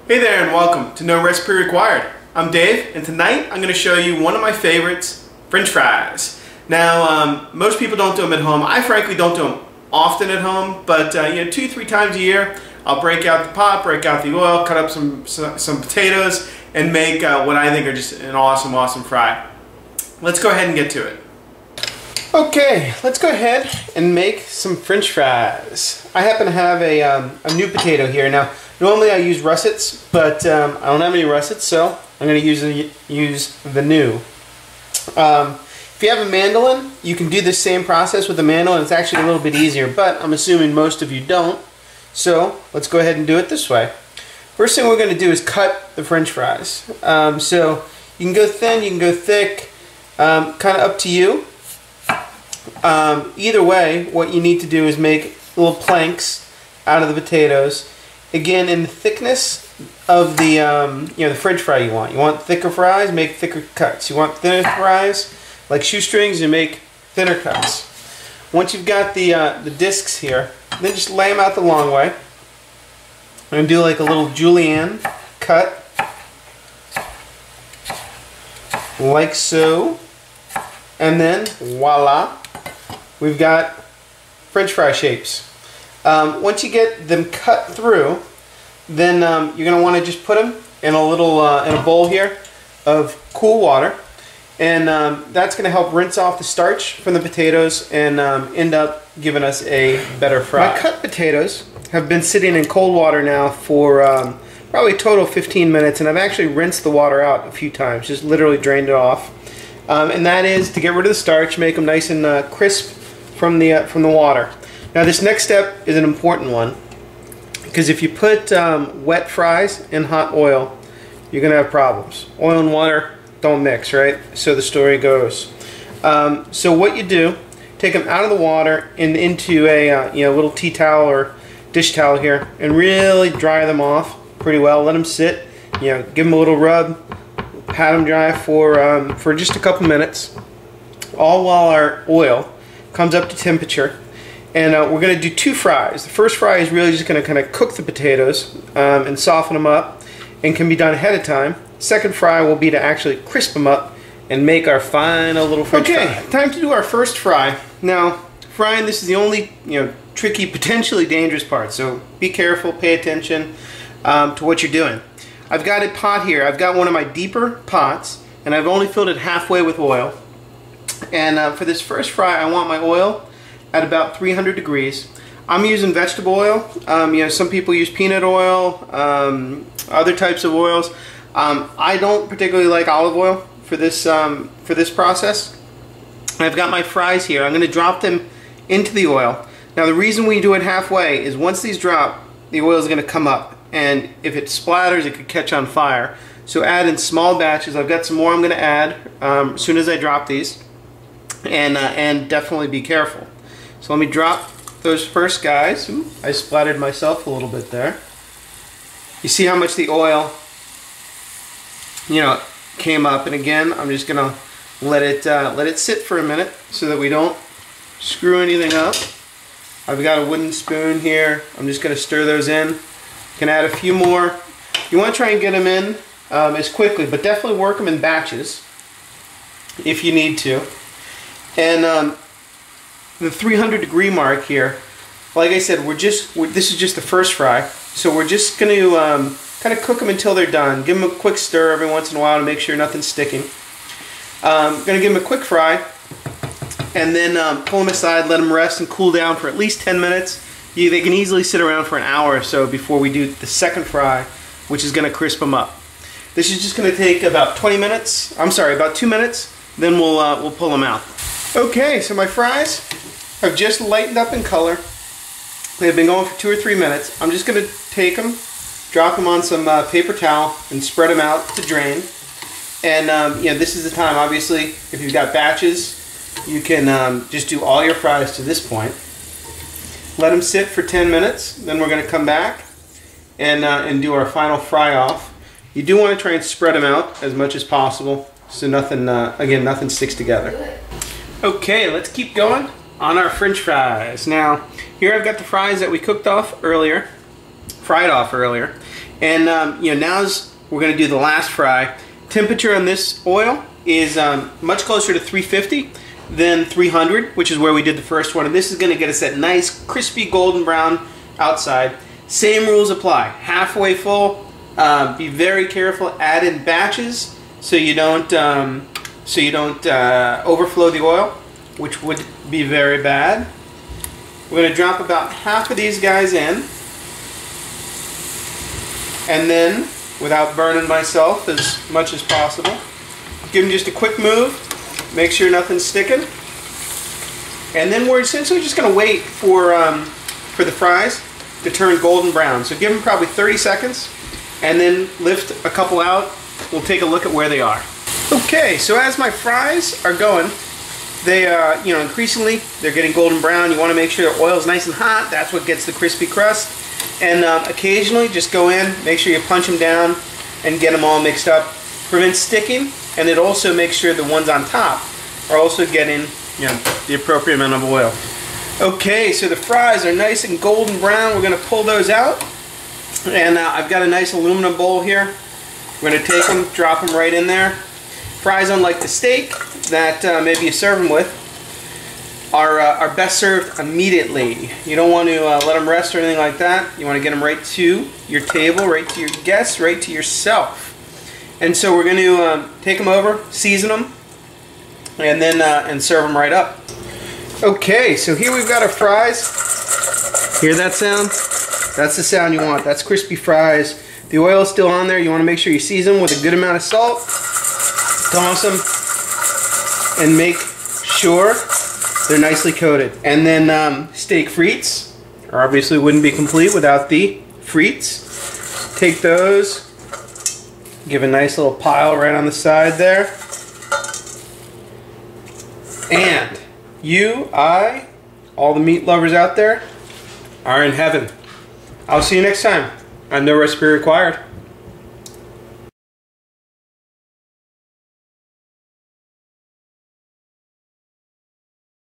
Hey there and welcome to No Recipe Required. I'm Dave and tonight I'm going to show you one of my favorites, French fries. Now most people don't do them at home. I frankly don't do them often at home, but 2-3 times a year I'll break out the pot, break out the oil, cut up some potatoes and make what I think are just an awesome fry. Let's go ahead and get to it. Okay, let's go ahead and make some French fries. I happen to have a new potato here. Now, normally I use russets, but I don't have any russets, so I'm going to use the new. If you have a mandolin, you can do the same process with a mandolin. It's actually a little bit easier, but I'm assuming most of you don't. So let's go ahead and do it this way. First thing we're going to do is cut the French fries. So you can go thin, you can go thick, kind of up to you. Either way, what you need to do is make little planks out of the potatoes. Again, in the thickness of the the French fry you want. You want thicker fries, make thicker cuts. You want thinner fries, like shoestrings, you make thinner cuts. Once you've got the discs here, then just lay them out the long way. I'm going to do like a little julienne cut, like so, and then voila, we've got French fry shapes. Once you get them cut through, then you're going to want to just put them in a little in a bowl here of cool water, and that's going to help rinse off the starch from the potatoes and end up giving us a better fry. My cut potatoes have been sitting in cold water now for probably a total of 15 minutes, and I've actually rinsed the water out a few times, just literally drained it off. And that is to get rid of the starch, make them nice and crisp from the water. Now this next step is an important one, because if you put wet fries in hot oil, you're going to have problems. Oil and water don't mix, right? So the story goes. So what you do, take them out of the water and into a little tea towel or dish towel here, and really dry them off pretty well. Let them sit. Give them a little rub, pat them dry for just a couple minutes, all while our oil comes up to temperature. And we're going to do two fries. The first fry is really just going to kind of cook the potatoes and soften them up, and can be done ahead of time. Second fry will be to actually crisp them up and make our final little French fry. Okay, time to do our first fry. Now, frying, this is the only tricky, potentially dangerous part, so be careful, pay attention to what you're doing. I've got a pot here. I've got one of my deeper pots, and I've only filled it halfway with oil. And for this first fry, I want my oil at about 300 degrees. I'm using vegetable oil. Some people use peanut oil, other types of oils. I don't particularly like olive oil for this process. I've got my fries here. I'm going to drop them into the oil. Now the reason we do it halfway is once these drop, the oil is going to come up, and if it splatters, it could catch on fire. So add in small batches. I've got some more I'm going to add as soon as I drop these, and definitely be careful. So let me drop those first guys. Ooh, I splattered myself a little bit there. You see how much the oil came up, and again I'm just gonna let it sit for a minute so that we don't screw anything up. I've got a wooden spoon here. I'm just gonna stir those in. You can add a few more. You want to try and get them in as quickly, but definitely work them in batches if you need to. And the 300 degree mark here, like I said, this is just the first fry, so we're just going to kind of cook them until they're done. Give them a quick stir every once in a while to make sure nothing's sticking. Going to give them a quick fry, and then pull them aside, let them rest and cool down for at least 10 minutes. They can easily sit around for an hour or so before we do the second fry, which is going to crisp them up. This is just going to take about 20 minutes. I'm sorry, about 2 minutes. Then we'll pull them out. Okay, so my fries have just lightened up in color. They've been going for 2 or 3 minutes. I'm just going to take them, drop them on some paper towel, and spread them out to drain. And this is the time. Obviously, if you've got batches, you can just do all your fries to this point. Let them sit for 10 minutes. Then we're going to come back and do our final fry off. You do want to try and spread them out as much as possible, so nothing sticks together. Okay, let's keep going on our French fries. Now, here I've got the fries that we fried off earlier, And we're going to do the last fry. Temperature on this oil is much closer to 350 than 300, which is where we did the first one. And this is going to get us that nice crispy golden brown outside. Same rules apply. Halfway full. Be very careful. Add in batches so you don't overflow the oil, which would be very bad. We're going to drop about half of these guys in, and then, without burning myself as much as possible, give them just a quick move, make sure nothing's sticking, and then we're essentially just going to wait for the fries to turn golden brown. So give them probably 30 seconds, and then lift a couple out. We'll take a look at where they are. Okay, so as my fries are going, they increasingly they're getting golden brown. You want to make sure the oil is nice and hot. That's what gets the crispy crust. And occasionally just go in, make sure you punch them down and get them all mixed up. Prevents sticking, and it also makes sure the ones on top are also getting the appropriate amount of oil. Okay, so the fries are nice and golden brown. We're going to pull those out. And I've got a nice aluminum bowl here. We're going to take them, drop them right in there. Fries, unlike the steak that maybe you serve them with, are best served immediately. You don't want to let them rest or anything like that. You want to get them right to your table, right to your guests, right to yourself. And so we're going to take them over, season them, and then and serve them right up. Okay, so here we've got our fries. Hear that sound? That's the sound you want. That's crispy fries. The oil is still on there. You want to make sure you season them with a good amount of salt. Toss them and make sure they're nicely coated. And then steak frites obviously wouldn't be complete without the frites. Take those, give a nice little pile right on the side there. And you, I, all the meat lovers out there are in heaven. I'll see you next time on No Recipe Required.